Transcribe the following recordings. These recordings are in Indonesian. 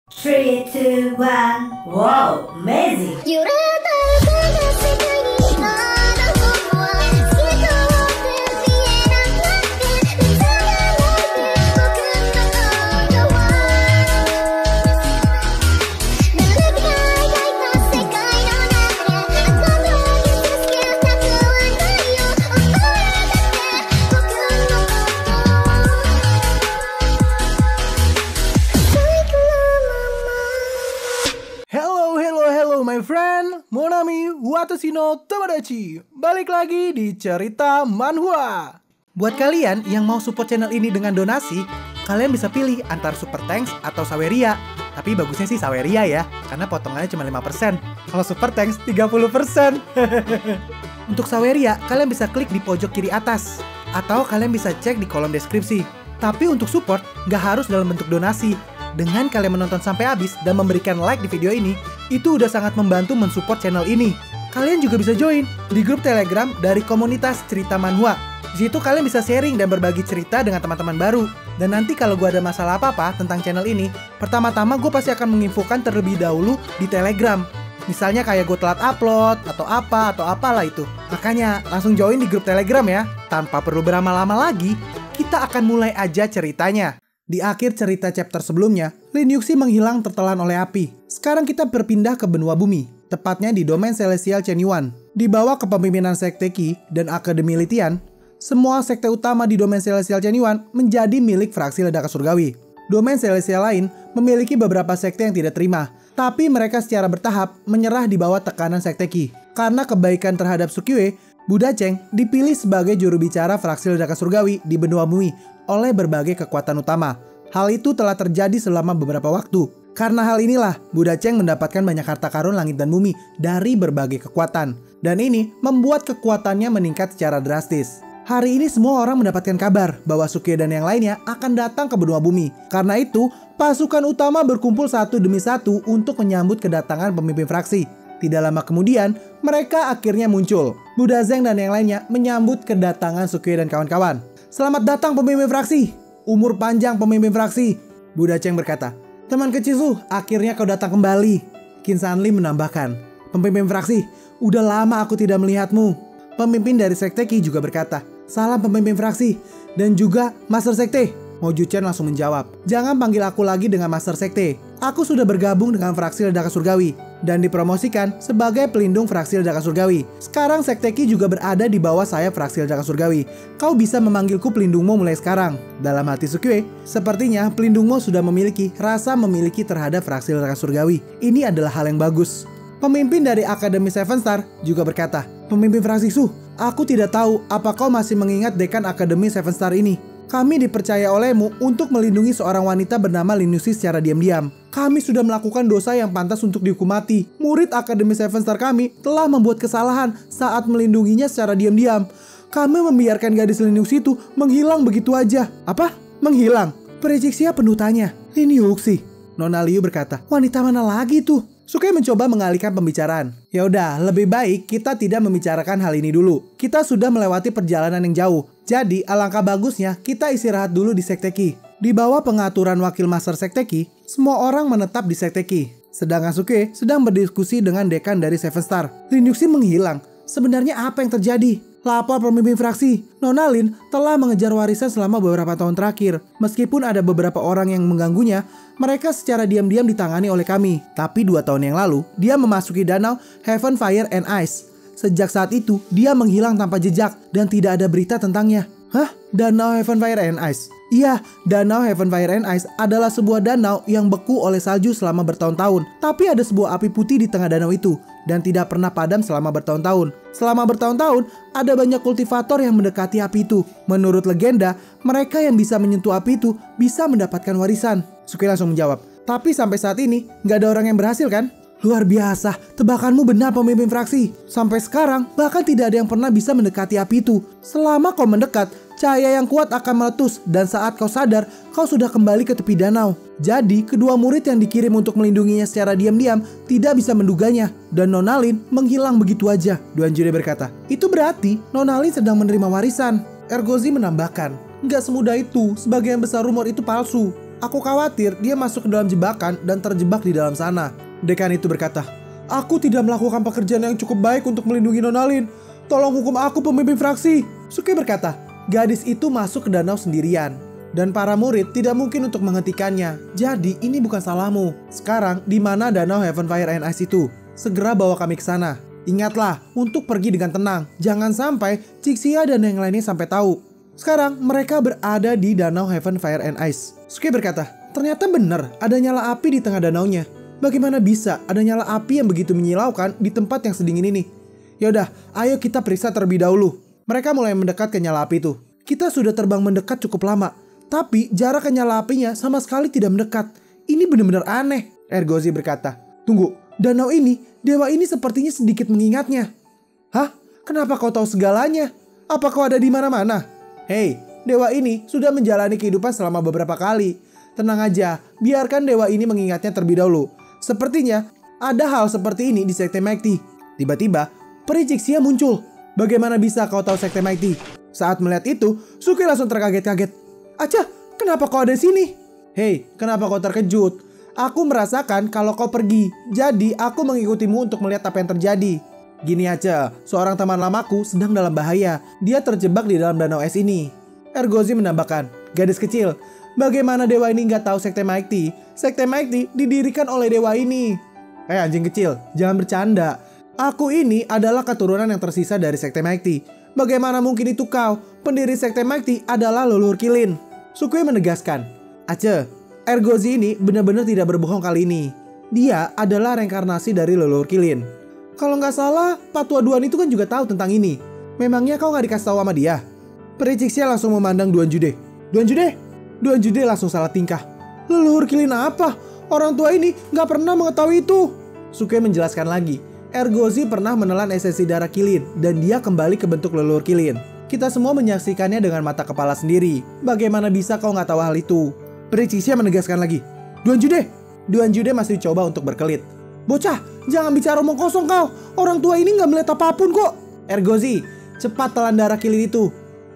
3, 2, 1. Wow, amazing! Hello my friend, Monami watashi no tomodachi. Balik lagi di cerita manhwa. Buat kalian yang mau support channel ini dengan donasi, kalian bisa pilih antara Super Thanks atau Saweria. Tapi bagusnya sih Saweria ya, karena potongannya cuma 5%. Kalau Super Thanks 30%. Untuk Saweria, kalian bisa klik di pojok kiri atas, atau kalian bisa cek di kolom deskripsi. Tapi untuk support, nggak harus dalam bentuk donasi. Dengan kalian menonton sampai habis dan memberikan like di video ini, itu udah sangat membantu mensupport channel ini. Kalian juga bisa join di grup Telegram dari komunitas cerita manhwa. Di situ kalian bisa sharing dan berbagi cerita dengan teman-teman baru. Dan nanti kalau gue ada masalah apa-apa tentang channel ini, pertama-tama gue pasti akan menginfokan terlebih dahulu di Telegram. Misalnya kayak gue telat upload, atau apalah itu. Makanya langsung join di grup Telegram ya. Tanpa perlu berlama-lama lagi, kita akan mulai aja ceritanya. Di akhir cerita chapter sebelumnya, Lin Yuxi menghilang tertelan oleh api. Sekarang kita berpindah ke benua bumi, tepatnya di domain Celestial Chenyuan. Di bawah kepemimpinan Sekte Qi dan Akademi Litian, semua sekte utama di domain Celestial Chenyuan menjadi milik fraksi ledakan surgawi. Domain Celestial lain memiliki beberapa sekte yang tidak terima, tapi mereka secara bertahap menyerah di bawah tekanan Sekte Qi. Karena kebaikan terhadap Sukyue, Buddha Cheng dipilih sebagai juru bicara fraksi ledakan surgawi di benua bumi oleh berbagai kekuatan utama. Hal itu telah terjadi selama beberapa waktu. Karena hal inilah, Buddha Cheng mendapatkan banyak harta karun langit dan bumi dari berbagai kekuatan. Dan ini membuat kekuatannya meningkat secara drastis. Hari ini semua orang mendapatkan kabar bahwa Sukyue dan yang lainnya akan datang ke benua bumi. Karena itu, pasukan utama berkumpul satu demi satu untuk menyambut kedatangan pemimpin fraksi. Tidak lama kemudian, mereka akhirnya muncul. Buddha Zeng dan yang lainnya menyambut kedatangan Sukyue dan kawan-kawan. Selamat datang pemimpin fraksi. Umur panjang pemimpin fraksi. Buddha Cheng berkata. Teman kecilku, akhirnya kau datang kembali. Qin Sanli menambahkan. Pemimpin fraksi, udah lama aku tidak melihatmu. Pemimpin dari Sekte Qi juga berkata. Salam pemimpin fraksi. Dan juga Master Sekte. Mo Juchen langsung menjawab. Jangan panggil aku lagi dengan Master Sekte. Aku sudah bergabung dengan fraksi ledakan surgawi dan dipromosikan sebagai pelindung fraksi ledakan surgawi. Sekarang Sekte Qi juga berada di bawah saya fraksi ledakan surgawi. Kau bisa memanggilku pelindungmu mulai sekarang. Dalam hati Sukyue, sepertinya pelindungmu sudah memiliki rasa memiliki terhadap fraksi ledakan surgawi. Ini adalah hal yang bagus. Pemimpin dari Akademi Seven Star juga berkata, Pemimpin fraksi Su, aku tidak tahu apa kau masih mengingat dekan Akademi Seven Star ini. Kami dipercaya olehmu untuk melindungi seorang wanita bernama Lin Yuxi secara diam-diam. Kami sudah melakukan dosa yang pantas untuk dihukum mati. Murid Akademi Seven Star kami telah membuat kesalahan saat melindunginya secara diam-diam. Kami membiarkan gadis Lin Yuxi itu menghilang begitu aja. Apa? Menghilang? Prediksi penuh tanya. Lin Yuxi? Nona Liu berkata, wanita mana lagi tuh? Sukyue mencoba mengalihkan pembicaraan. Ya udah, lebih baik kita tidak membicarakan hal ini dulu. Kita sudah melewati perjalanan yang jauh. Jadi, alangkah bagusnya kita istirahat dulu di Sekte Qi. Di bawah pengaturan wakil master Sekte Qi, semua orang menetap di Sekte Qi. Sedangkan Sukyue sedang berdiskusi dengan dekan dari Seven Star. Lin Yuxi menghilang. Sebenarnya apa yang terjadi? Lapor pemimpin fraksi. Nona Lin telah mengejar warisan selama beberapa tahun terakhir. Meskipun ada beberapa orang yang mengganggunya, mereka secara diam-diam ditangani oleh kami. Tapi 2 tahun yang lalu, dia memasuki danau Heaven, Fire, and Ice. Sejak saat itu, dia menghilang tanpa jejak dan tidak ada berita tentangnya. Hah? Danau Heaven, Fire, and Ice? Iya, Danau Heaven, Fire, and Ice adalah sebuah danau yang beku oleh salju selama bertahun-tahun. Tapi ada sebuah api putih di tengah danau itu dan tidak pernah padam selama bertahun-tahun. Selama bertahun-tahun, ada banyak kultivator yang mendekati api itu. Menurut legenda, mereka yang bisa menyentuh api itu bisa mendapatkan warisan. Sukyue langsung menjawab. Tapi sampai saat ini, nggak ada orang yang berhasil kan? Luar biasa, tebakanmu benar pemimpin fraksi. Sampai sekarang, bahkan tidak ada yang pernah bisa mendekati api itu. Selama kau mendekat, cahaya yang kuat akan meletus dan saat kau sadar, kau sudah kembali ke tepi danau. Jadi, kedua murid yang dikirim untuk melindunginya secara diam-diam tidak bisa menduganya. Dan Nona Lin menghilang begitu aja. Duanjire berkata, itu berarti Nona Lin sedang menerima warisan. Ergozi menambahkan, nggak semudah itu, sebagian besar rumor itu palsu. Aku khawatir dia masuk ke dalam jebakan dan terjebak di dalam sana. Dekan itu berkata, "Aku tidak melakukan pekerjaan yang cukup baik untuk melindungi Nona Lin. Tolong hukum aku, pemimpin fraksi." Suke berkata, gadis itu masuk ke danau sendirian. Dan para murid tidak mungkin untuk menghentikannya. Jadi ini bukan salahmu. Sekarang di mana danau Heaven Fire and Ice itu? Segera bawa kami ke sana. Ingatlah untuk pergi dengan tenang. Jangan sampai Cixia dan yang lainnya sampai tahu. Sekarang mereka berada di danau Heaven Fire and Ice. Suke berkata, ternyata benar ada nyala api di tengah danaunya. Bagaimana bisa ada nyala api yang begitu menyilaukan di tempat yang sedingin ini? Yaudah, ayo kita periksa terlebih dahulu. Mereka mulai mendekat ke nyala api itu. Kita sudah terbang mendekat cukup lama, tapi jarak ke nyala apinya sama sekali tidak mendekat. Ini benar-benar aneh, Ergozi berkata. Tunggu, danau ini, dewa ini sepertinya sedikit mengingatnya. Hah? Kenapa kau tahu segalanya? Apa kau ada di mana-mana? Hei, dewa ini sudah menjalani kehidupan selama beberapa kali. Tenang aja, biarkan dewa ini mengingatnya terlebih dahulu. Sepertinya ada hal seperti ini di Sekte Mighty. Tiba-tiba, peri Cixia muncul. Bagaimana bisa kau tahu Sekte Mighty? Saat melihat itu, Suke langsung terkaget-kaget. Acah, kenapa kau ada di sini? Hei, kenapa kau terkejut? Aku merasakan kalau kau pergi. Jadi aku mengikutimu untuk melihat apa yang terjadi. Gini aja, seorang teman lamaku sedang dalam bahaya. Dia terjebak di dalam danau es ini. Ergozi menambahkan, gadis kecil, bagaimana dewa ini nggak tahu Sekte Mighty? Sekte Mighty didirikan oleh dewa ini. Anjing kecil, jangan bercanda. Aku ini adalah keturunan yang tersisa dari Sekte Mighty. Bagaimana mungkin itu kau? Pendiri Sekte Mighty adalah leluhur Qilin. Sukui menegaskan, Aceh, Ergozi ini benar-benar tidak berbohong kali ini. Dia adalah reinkarnasi dari leluhur Qilin. Kalau nggak salah, Patua Duan itu kan juga tahu tentang ini. Memangnya kau nggak dikasih tahu sama dia? Peri Cixia langsung memandang Duan Jude. Duan Jude? Duan Jude langsung salah tingkah. Leluhur Qilin apa? Orang tua ini nggak pernah mengetahui itu. Suke menjelaskan lagi. Ergozi pernah menelan esensi darah Qilin dan dia kembali ke bentuk leluhur Qilin. Kita semua menyaksikannya dengan mata kepala sendiri. Bagaimana bisa kau nggak tahu hal itu? Peri Cixia menegaskan lagi. Duan Jude? Duan Jude masih coba untuk berkelit. Bocah, jangan bicara omong kosong kau. Orang tua ini nggak melihat apapun kok. Ergozi, cepat telan darah Qilin itu.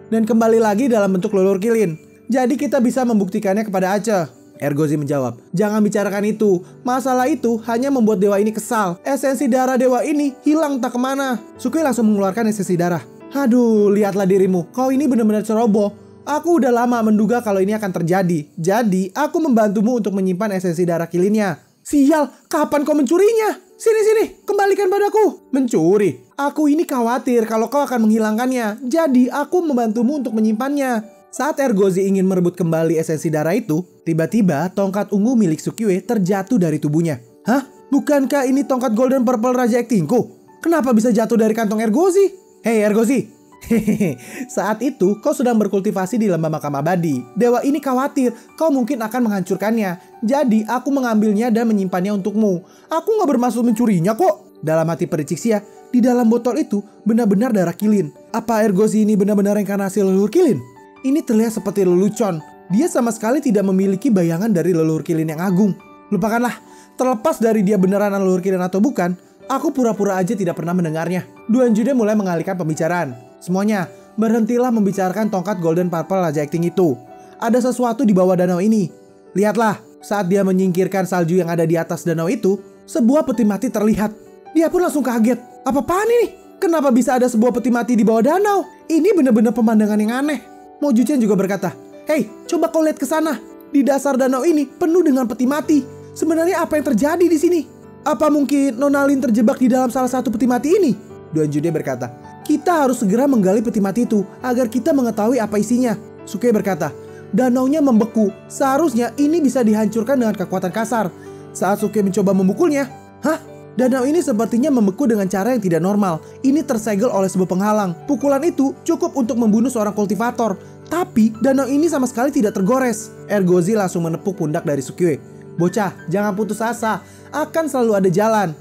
Dan kembali lagi dalam bentuk leluhur Qilin. Jadi kita bisa membuktikannya kepada Aceh. Ergozi menjawab, jangan bicarakan itu. Masalah itu hanya membuat dewa ini kesal. Esensi darah dewa ini hilang tak kemana. Sukui langsung mengeluarkan esensi darah. Aduh, lihatlah dirimu. Kau ini benar-benar ceroboh. Aku udah lama menduga kalau ini akan terjadi. Jadi, aku membantumu untuk menyimpan esensi darah Qilinnya. Sial, kapan kau mencurinya? Sini, kembalikan padaku. Mencuri? Aku ini khawatir kalau kau akan menghilangkannya. Jadi, aku membantumu untuk menyimpannya. Saat Ergozi ingin merebut kembali esensi darah itu, tiba-tiba tongkat ungu milik Sukiwe terjatuh dari tubuhnya. Hah? Bukankah ini tongkat Golden Purple Raja Actingku? Kenapa bisa jatuh dari kantong Ergozi? Hei Ergozi! Hehehe, saat itu kau sedang berkultivasi di lembah makam abadi. Dewa ini khawatir kau mungkin akan menghancurkannya. Jadi aku mengambilnya dan menyimpannya untukmu. Aku gak bermaksud mencurinya kok. Dalam hati peri Cixia, di dalam botol itu benar-benar darah Qilin. Apa Ergozi ini benar-benar reinkarnasi leluhur Qilin? Ini terlihat seperti lelucon. Dia sama sekali tidak memiliki bayangan dari leluhur Qilin yang agung. Lupakanlah, terlepas dari dia beneran leluhur Qilin atau bukan, aku pura-pura aja tidak pernah mendengarnya. Duan Jude mulai mengalihkan pembicaraan. Semuanya, berhentilah membicarakan tongkat Golden Purple Raja Acting itu. Ada sesuatu di bawah danau ini. Lihatlah, saat dia menyingkirkan salju yang ada di atas danau itu, sebuah peti mati terlihat. Dia pun langsung kaget. Apaan ini? Kenapa bisa ada sebuah peti mati di bawah danau? Ini benar-benar pemandangan yang aneh. Mo Juchen juga berkata, "Hei, coba kau lihat ke sana. Di dasar danau ini penuh dengan peti mati. Sebenarnya apa yang terjadi di sini? Apa mungkin Nona Lin terjebak di dalam salah satu peti mati ini?" Duan Jude berkata, "Kita harus segera menggali peti mati itu agar kita mengetahui apa isinya." Suke berkata, "Danaunya membeku. Seharusnya ini bisa dihancurkan dengan kekuatan kasar." Saat Suke mencoba memukulnya, "Hah? Danau ini sepertinya membeku dengan cara yang tidak normal. Ini tersegel oleh sebuah penghalang. Pukulan itu cukup untuk membunuh seorang kultivator. Tapi danau ini sama sekali tidak tergores." Ergozi langsung menepuk pundak dari Sukiwe. "Bocah, jangan putus asa. Akan selalu ada jalan."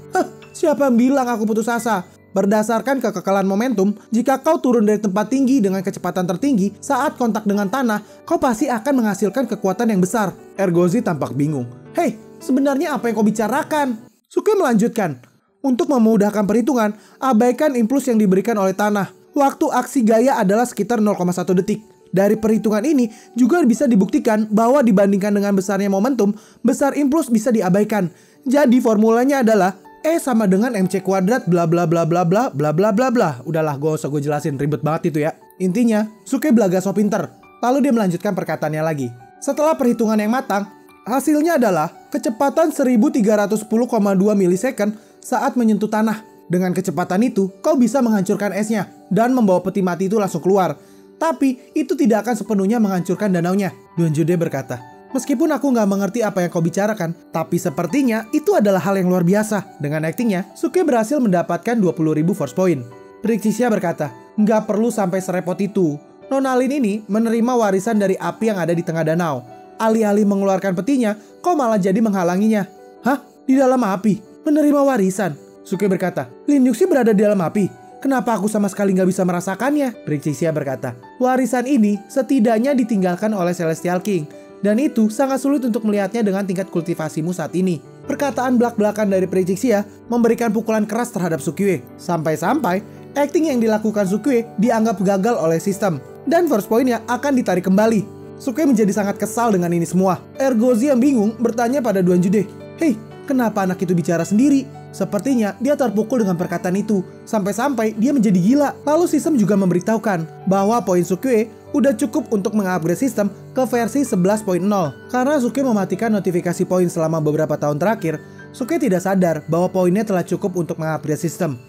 Siapa yang bilang aku putus asa? Berdasarkan kekekalan momentum, jika kau turun dari tempat tinggi dengan kecepatan tertinggi, saat kontak dengan tanah, kau pasti akan menghasilkan kekuatan yang besar. Ergozi tampak bingung. Hei, sebenarnya apa yang kau bicarakan? Suke melanjutkan. Untuk memudahkan perhitungan, abaikan impuls yang diberikan oleh tanah. Waktu aksi gaya adalah sekitar 0,1 detik. Dari perhitungan ini juga bisa dibuktikan bahwa dibandingkan dengan besarnya momentum, besar impuls bisa diabaikan. Jadi formulanya adalah E sama dengan MC kuadrat bla bla bla bla bla bla bla bla bla. Udahlah, gak usah gue jelasin, ribet banget itu ya. Intinya, Suke belaga so pinter. Lalu dia melanjutkan perkataannya lagi. Setelah perhitungan yang matang, hasilnya adalah kecepatan 1310,2 milisecond saat menyentuh tanah. Dengan kecepatan itu, kau bisa menghancurkan esnya dan membawa peti mati itu langsung keluar. Tapi itu tidak akan sepenuhnya menghancurkan danaunya. Duanjude berkata, meskipun aku nggak mengerti apa yang kau bicarakan, tapi sepertinya itu adalah hal yang luar biasa. Dengan aktingnya, Suke berhasil mendapatkan 20.000 force point. Prixia berkata, nggak perlu sampai serepot itu. Nona Lin ini menerima warisan dari api yang ada di tengah danau. Alih-alih mengeluarkan petinya, kau malah jadi menghalanginya. Hah? Di dalam api? Menerima warisan? Suke berkata, Lin Yuxi berada di dalam api. Kenapa aku sama sekali nggak bisa merasakannya? Prixia berkata, warisan ini setidaknya ditinggalkan oleh Celestial King. Dan itu sangat sulit untuk melihatnya dengan tingkat kultivasimu saat ini. Perkataan belak-belakan dari Prixia memberikan pukulan keras terhadap Sukiwe. Sampai-sampai, acting yang dilakukan Sukiwe dianggap gagal oleh sistem. Dan force point-nya akan ditarik kembali. Sukiwe menjadi sangat kesal dengan ini semua. Ergozi yang bingung bertanya pada Duanjude, hei, kenapa anak itu bicara sendiri? Sepertinya dia terpukul dengan perkataan itu. Sampai-sampai dia menjadi gila. Lalu sistem juga memberitahukan bahwa poin Sukiwe udah cukup untuk mengupgrade sistem ke versi 11.0. Karena Sukiwe mematikan notifikasi poin selama beberapa tahun terakhir, Sukiwe tidak sadar bahwa poinnya telah cukup untuk mengupgrade sistem.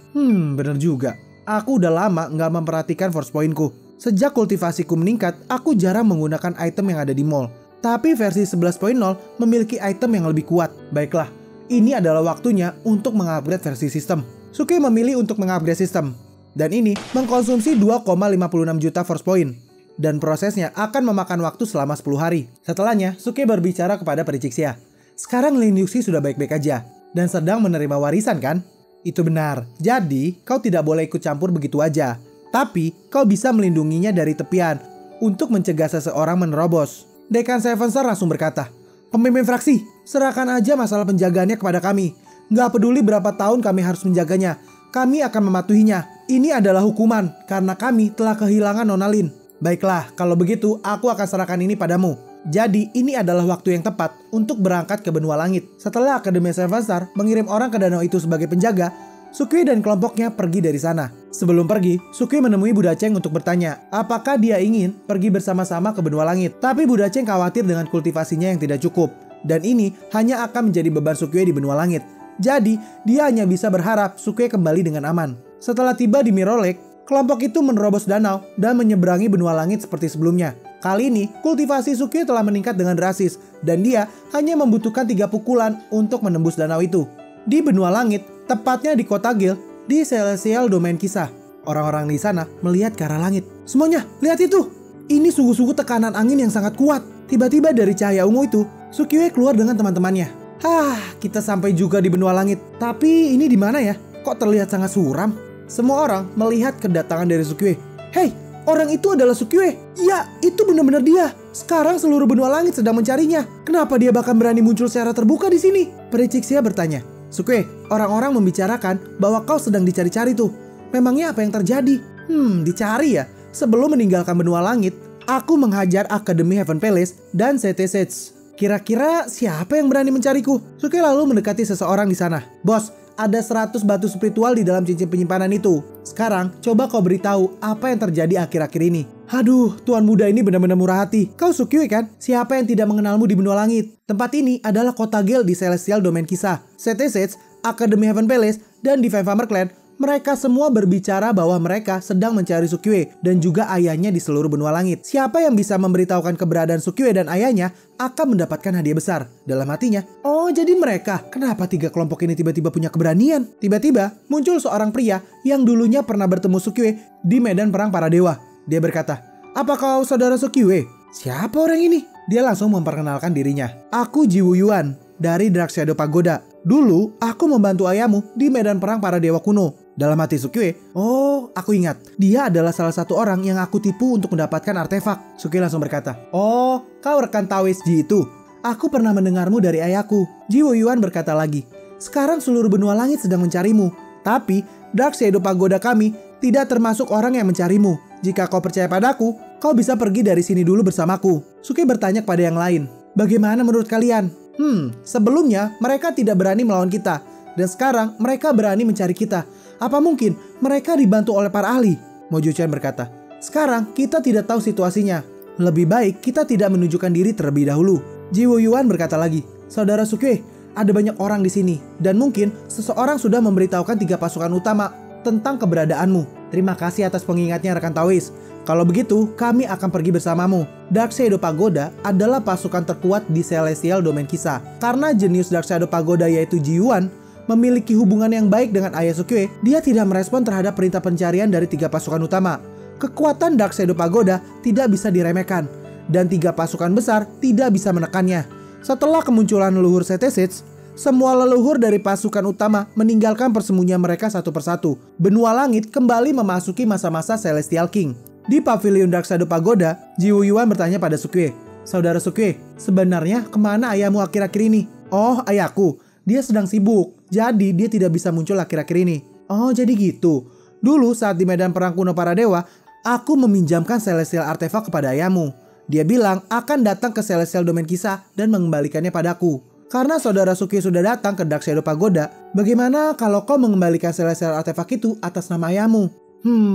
Bener juga. Aku udah lama nggak memperhatikan force pointku. Sejak kultivasiku meningkat, aku jarang menggunakan item yang ada di mall. Tapi versi 11.0 memiliki item yang lebih kuat. Baiklah, ini adalah waktunya untuk mengupgrade versi sistem. Suke memilih untuk mengupgrade sistem. Dan ini mengkonsumsi 2,56 juta force point. Dan prosesnya akan memakan waktu selama 10 hari. Setelahnya, Suke berbicara kepada Prixia. Sekarang Lin Yuxi sudah baik-baik aja. Dan sedang menerima warisan kan? Itu benar. Jadi, kau tidak boleh ikut campur begitu aja. Tapi, kau bisa melindunginya dari tepian untuk mencegah seseorang menerobos. Dekan Seven Star langsung berkata, pemimpin fraksi, serahkan aja masalah penjagaannya kepada kami. Nggak peduli berapa tahun kami harus menjaganya. Kami akan mematuhinya. Ini adalah hukuman karena kami telah kehilangan Nona Lin. Baiklah, kalau begitu aku akan serahkan ini padamu. Jadi ini adalah waktu yang tepat untuk berangkat ke benua langit. Setelah Akademi Seven Star mengirim orang ke danau itu sebagai penjaga, Sukiwe dan kelompoknya pergi dari sana. Sebelum pergi, Sukiwe menemui Budaceng untuk bertanya apakah dia ingin pergi bersama-sama ke benua langit. Tapi Budaceng khawatir dengan kultivasinya yang tidak cukup. Dan ini hanya akan menjadi beban Sukiwe di benua langit. Jadi, dia hanya bisa berharap Sukiwe kembali dengan aman. Setelah tiba di Mirror Lake, kelompok itu menerobos danau dan menyeberangi benua langit seperti sebelumnya. Kali ini, kultivasi Sukiwe telah meningkat dengan drastis. Dan dia hanya membutuhkan 3 pukulan untuk menembus danau itu. Di benua langit, tepatnya di kota Gil, di Celestial Domain Kisah. Orang-orang di sana melihat ke arah langit. Semuanya, lihat itu! Ini sungguh-sungguh tekanan angin yang sangat kuat. Tiba-tiba dari cahaya ungu itu, Sukiwe keluar dengan teman-temannya. Kita sampai juga di benua langit. Tapi ini di mana ya? Kok terlihat sangat suram? Semua orang melihat kedatangan dari Sukiwe. Hei, orang itu adalah Sukiwe. Ya, itu benar-benar dia. Sekarang seluruh benua langit sedang mencarinya. Kenapa dia bahkan berani muncul secara terbuka di sini? Prixia bertanya. Sukiwe, orang-orang membicarakan bahwa kau sedang dicari-cari tuh. Memangnya apa yang terjadi? Dicari ya? Sebelum meninggalkan benua langit, aku menghajar Akademi Heaven Palace dan CT Sage. Kira-kira siapa yang berani mencariku? Sukiwe lalu mendekati seseorang di sana. Bos, ada 100 batu spiritual di dalam cincin penyimpanan itu. Sekarang, coba kau beritahu apa yang terjadi akhir-akhir ini. Aduh, tuan muda ini benar-benar murah hati. Kau Sukiwe kan? Siapa yang tidak mengenalmu di benua langit? Tempat ini adalah kota Gale di Celestial Domain Kisah. CT Sage, Akademi Heaven Palace, dan Divine Farmer Clan, mereka semua berbicara bahwa mereka sedang mencari Sukiwe dan juga ayahnya di seluruh benua langit. Siapa yang bisa memberitahukan keberadaan Sukiwe dan ayahnya akan mendapatkan hadiah besar. Dalam hatinya, oh jadi mereka. Kenapa 3 kelompok ini tiba-tiba punya keberanian? Tiba-tiba muncul seorang pria yang dulunya pernah bertemu Sukiwe di medan perang para dewa. Dia berkata, apa kau saudara Sukiwe? Siapa orang ini? Dia langsung memperkenalkan dirinya. Aku Jiwoo Yuan dari Dark Shadow Pagoda. Dulu aku membantu ayahmu di medan perang para dewa kuno. Dalam hati Sukiwe, oh aku ingat. Dia adalah salah satu orang yang aku tipu untuk mendapatkan artefak. Sukiwe langsung berkata, oh kau rekan Taoist Ji itu. Aku pernah mendengarmu dari ayahku. Jiwoo Yuan berkata lagi, sekarang seluruh benua langit sedang mencarimu. Tapi Dark Shadow Pagoda kami tidak termasuk orang yang mencarimu. Jika kau percaya padaku, kau bisa pergi dari sini dulu bersamaku. Suke bertanya kepada yang lain, bagaimana menurut kalian? Sebelumnya mereka tidak berani melawan kita, dan sekarang mereka berani mencari kita. Apa mungkin mereka dibantu oleh para ahli? Mojo Chen berkata, sekarang kita tidak tahu situasinya. Lebih baik kita tidak menunjukkan diri terlebih dahulu. Ji Wuyuan berkata lagi, saudara Suke, ada banyak orang di sini, dan mungkin seseorang sudah memberitahukan 3 pasukan utama tentang keberadaanmu. Terima kasih atas pengingatnya rekan Taois. Kalau begitu, kami akan pergi bersamamu. Dark Shadow Pagoda adalah pasukan terkuat di Celestial Domain Kisah. Karena jenius Dark Shadow Pagoda yaitu Ji Yuan memiliki hubungan yang baik dengan ayah Sukue, dia tidak merespon terhadap perintah pencarian dari 3 pasukan utama. Kekuatan Dark Shadow Pagoda tidak bisa diremehkan, dan 3 pasukan besar tidak bisa menekannya. Setelah kemunculan leluhur Setesits, semua leluhur dari pasukan utama meninggalkan persembunyian mereka satu persatu. Benua langit kembali memasuki masa-masa Celestial King. Di Pavilion Dark Shadow Pagoda, Ji Wuyuan bertanya pada Sukue, saudara Sukue, sebenarnya kemana ayahmu akhir-akhir ini? Oh, ayahku, dia sedang sibuk, jadi dia tidak bisa muncul akhir-akhir ini. Oh, jadi gitu. Dulu saat di medan perang kuno para dewa, aku meminjamkan Celestial Artifact kepada ayahmu. Dia bilang akan datang ke Celestial Domain Kisah dan mengembalikannya padaku. Karena saudara Sukue sudah datang ke Dark Shadow Pagoda, bagaimana kalau kau mengembalikan Celestial Artifact itu atas nama ayahmu?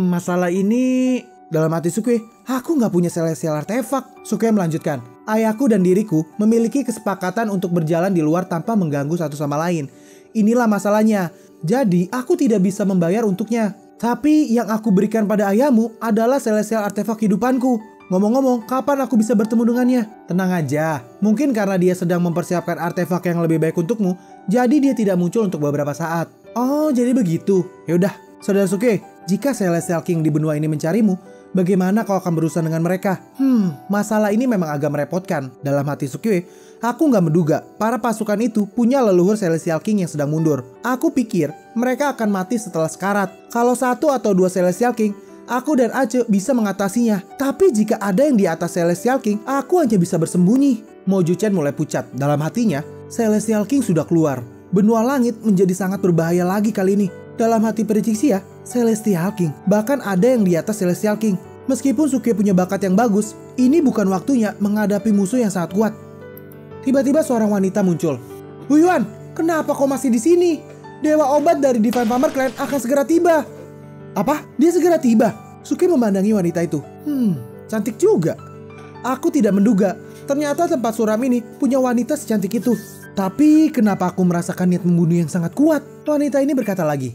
Masalah ini... Dalam hati Sukue, aku nggak punya Celestial Artifact. Sukue melanjutkan, ayahku dan diriku memiliki kesepakatan untuk berjalan di luar tanpa mengganggu satu sama lain. Inilah masalahnya. Jadi aku tidak bisa membayar untuknya. Tapi yang aku berikan pada ayahmu adalah Celestial Artifact hidupanku. Ngomong-ngomong, kapan aku bisa bertemu dengannya? Tenang aja, mungkin karena dia sedang mempersiapkan artefak yang lebih baik untukmu, jadi dia tidak muncul untuk beberapa saat. Oh, jadi begitu. Yaudah, saudara Sukue, jika Celestial King di benua ini mencarimu, bagaimana kau akan berurusan dengan mereka? Masalah ini memang agak merepotkan. Dalam hati Sukue, aku nggak menduga para pasukan itu punya leluhur Celestial King yang sedang mundur. Aku pikir mereka akan mati setelah sekarat. Kalau 1 atau 2 Celestial King, aku dan Ace bisa mengatasinya. Tapi jika ada yang di atas Celestial King, aku hanya bisa bersembunyi. Mojo Chen mulai pucat. Dalam hatinya, Celestial King sudah keluar. Benua langit menjadi sangat berbahaya lagi kali ini. Dalam hati prediksi ya, Celestial King. Bahkan ada yang di atas Celestial King. Meskipun Sukue punya bakat yang bagus, ini bukan waktunya menghadapi musuh yang sangat kuat. Tiba-tiba seorang wanita muncul. Wuyuan, kenapa kau masih di sini? Dewa obat dari Divine Farmer Clan akan segera tiba. Apa? Dia segera tiba? Sukue memandangi wanita itu. Cantik juga. Aku tidak menduga, ternyata tempat suram ini punya wanita secantik itu. Tapi kenapa aku merasakan niat membunuh yang sangat kuat? Wanita ini berkata lagi,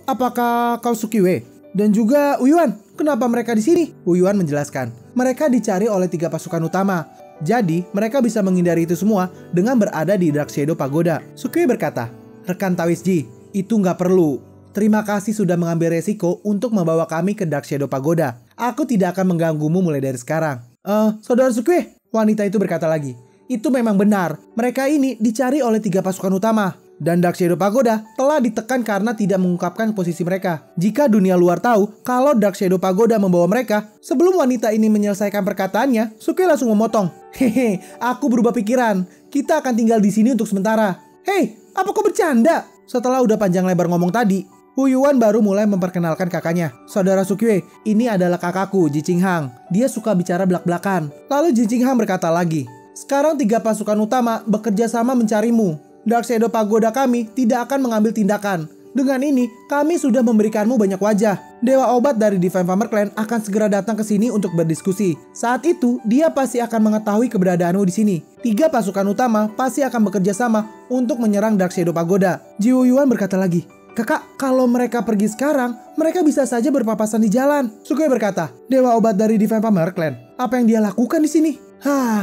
apakah kau Sukue? Dan juga Wuyuan, kenapa mereka di sini? Wuyuan menjelaskan, mereka dicari oleh 3 pasukan utama. Jadi mereka bisa menghindari itu semua dengan berada di Dark Shadow Pagoda. Sukue berkata, rekan Taois Ji, itu nggak perlu. Terima kasih sudah mengambil resiko untuk membawa kami ke Dark Shadow Pagoda. Aku tidak akan mengganggumu mulai dari sekarang. Saudara Sukue, wanita itu berkata lagi, itu memang benar. Mereka ini dicari oleh 3 pasukan utama. Dan Dark Shadow Pagoda telah ditekan karena tidak mengungkapkan posisi mereka. Jika dunia luar tahu kalau Dark Shadow Pagoda membawa mereka, sebelum wanita ini menyelesaikan perkataannya, Sukue langsung memotong. Hehe, aku berubah pikiran. Kita akan tinggal di sini untuk sementara. Hei, apa kau bercanda? Setelah udah panjang lebar ngomong tadi, Wuyuan baru mulai memperkenalkan kakaknya. Saudara Sukue, ini adalah kakakku, Ji Qinghang. Dia suka bicara belak-belakan. Lalu Ji Qinghang berkata lagi, sekarang 3 pasukan utama bekerja sama mencarimu. Dark Shadow Pagoda kami tidak akan mengambil tindakan. Dengan ini, kami sudah memberikanmu banyak wajah. Dewa obat dari Divine Farmer Clan akan segera datang ke sini untuk berdiskusi. Saat itu, dia pasti akan mengetahui keberadaanmu di sini. 3 pasukan utama pasti akan bekerja sama untuk menyerang Dark Shadow Pagoda. Ji Wuyuan berkata lagi, kakak, kalau mereka pergi sekarang, mereka bisa saja berpapasan di jalan. Sukue berkata, Dewa obat dari Divine Farmer Clan, apa yang dia lakukan di sini?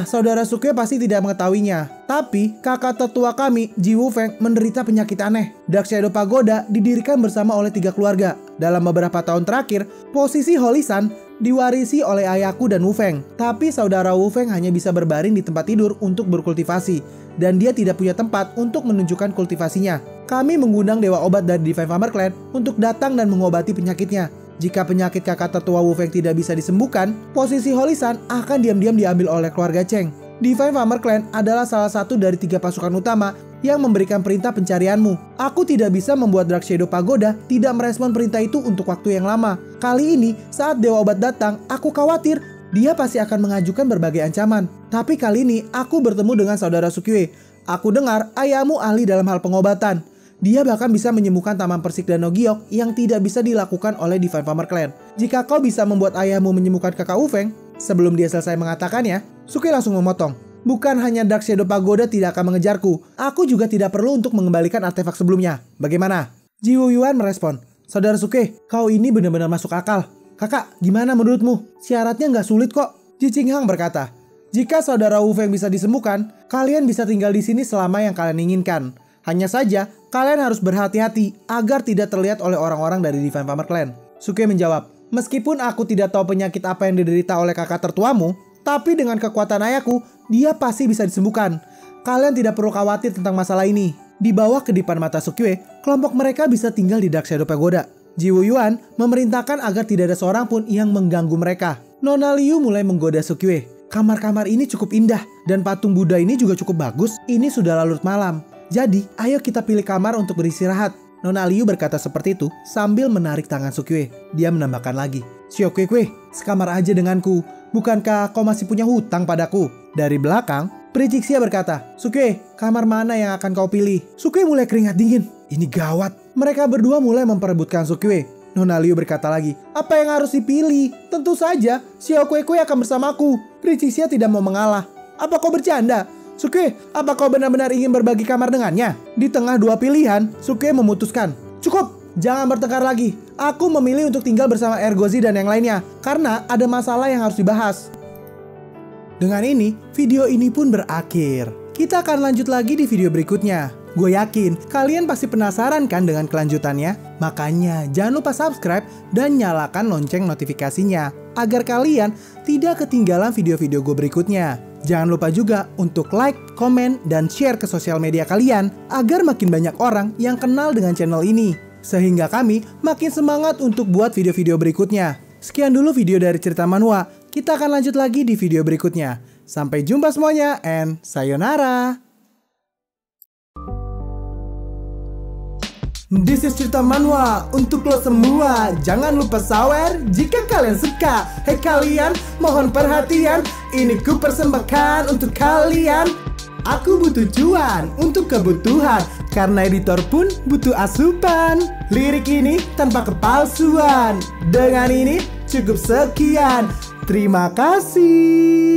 Saudara Sukue pasti tidak mengetahuinya. Tapi kakak tetua kami, Ji Wufeng, menderita penyakit aneh. Dark Shadow Pagoda didirikan bersama oleh 3 keluarga. Dalam beberapa tahun terakhir, posisi Holy Sun diwarisi oleh ayahku dan Wufeng. Tapi saudara Wufeng hanya bisa berbaring di tempat tidur untuk berkultivasi. Dan dia tidak punya tempat untuk menunjukkan kultivasinya. Kami mengundang Dewa Obat dari Divine Farmer Clan untuk datang dan mengobati penyakitnya. Jika penyakit kakak tetua Wufeng tidak bisa disembuhkan, posisi Holy Sun akan diam-diam diambil oleh keluarga Cheng. Divine Farmer Clan adalah salah satu dari 3 pasukan utama yang memberikan perintah pencarianmu. Aku tidak bisa membuat Dark Shadow Pagoda tidak merespon perintah itu untuk waktu yang lama. Kali ini, saat Dewa Obat datang, aku khawatir dia pasti akan mengajukan berbagai ancaman. Tapi kali ini aku bertemu dengan saudara Sukiyue. Aku dengar ayahmu ahli dalam hal pengobatan. Dia bahkan bisa menyembuhkan Taman Persik Danau Giok yang tidak bisa dilakukan oleh Divine Farmer Clan. Jika kau bisa membuat ayahmu menyembuhkan kakak Wu Feng, sebelum dia selesai mengatakannya, Sukiyue langsung memotong. Bukan hanya Dark Shadow Pagoda tidak akan mengejarku, aku juga tidak perlu untuk mengembalikan artefak sebelumnya. Bagaimana? Jiwo Yuan merespon, saudara Sukiyue, kau ini benar-benar masuk akal. Kakak, gimana menurutmu? Syaratnya nggak sulit kok. Ji Qinghang berkata, jika saudara Wu Feng bisa disembuhkan, kalian bisa tinggal di sini selama yang kalian inginkan. Hanya saja, kalian harus berhati-hati agar tidak terlihat oleh orang-orang dari Divine Farmer Clan. Sukiyue menjawab, meskipun aku tidak tahu penyakit apa yang diderita oleh kakak tertuamu, tapi dengan kekuatan ayahku, dia pasti bisa disembuhkan. Kalian tidak perlu khawatir tentang masalah ini. Di bawah kedipan mata Sukiyue, kelompok mereka bisa tinggal di Dark Shadow Pagoda. Jiwo Yuan memerintahkan agar tidak ada seorang pun yang mengganggu mereka. Nona Liu mulai menggoda Sukiyue. Kamar-kamar ini cukup indah, dan patung Buddha ini juga cukup bagus. Ini sudah larut malam. Jadi, ayo kita pilih kamar untuk beristirahat. Nona Liu berkata seperti itu sambil menarik tangan Sukiyue. Dia menambahkan lagi, Xiaokuekue, sekamar aja denganku. Bukankah kau masih punya hutang padaku? Dari belakang, Pri Jixia berkata, Sukiyue, kamar mana yang akan kau pilih? Sukiyue mulai keringat dingin. Ini gawat. Mereka berdua mulai memperebutkan Sukiyue. Nona Liu berkata lagi, apa yang harus dipilih? Tentu saja, Xiaokuekue akan bersamaku. Pri Jixia tidak mau mengalah. Apa kau bercanda? Sukiyue, apa kau benar-benar ingin berbagi kamar dengannya? Di tengah dua pilihan, Sukiyue memutuskan, cukup, jangan bertengkar lagi. Aku memilih untuk tinggal bersama Ergozi dan yang lainnya, karena ada masalah yang harus dibahas. Dengan ini, video ini pun berakhir. Kita akan lanjut lagi di video berikutnya. Gue yakin kalian pasti penasaran kan dengan kelanjutannya? Makanya jangan lupa subscribe dan nyalakan lonceng notifikasinya agar kalian tidak ketinggalan video-video gue berikutnya. Jangan lupa juga untuk like, komen, dan share ke sosial media kalian agar makin banyak orang yang kenal dengan channel ini. Sehingga kami makin semangat untuk buat video-video berikutnya. Sekian dulu video dari Cerita Manhwa. Kita akan lanjut lagi di video berikutnya. Sampai jumpa semuanya and sayonara. This is Cerita Manhwa untuk lo semua. Jangan lupa sawer jika kalian suka. Hei kalian, mohon perhatian. Ini ku persembahkan untuk kalian. Aku butuh cuan untuk kebutuhan, karena editor pun butuh asupan. Lirik ini tanpa kepalsuan. Dengan ini cukup sekian. Terima kasih.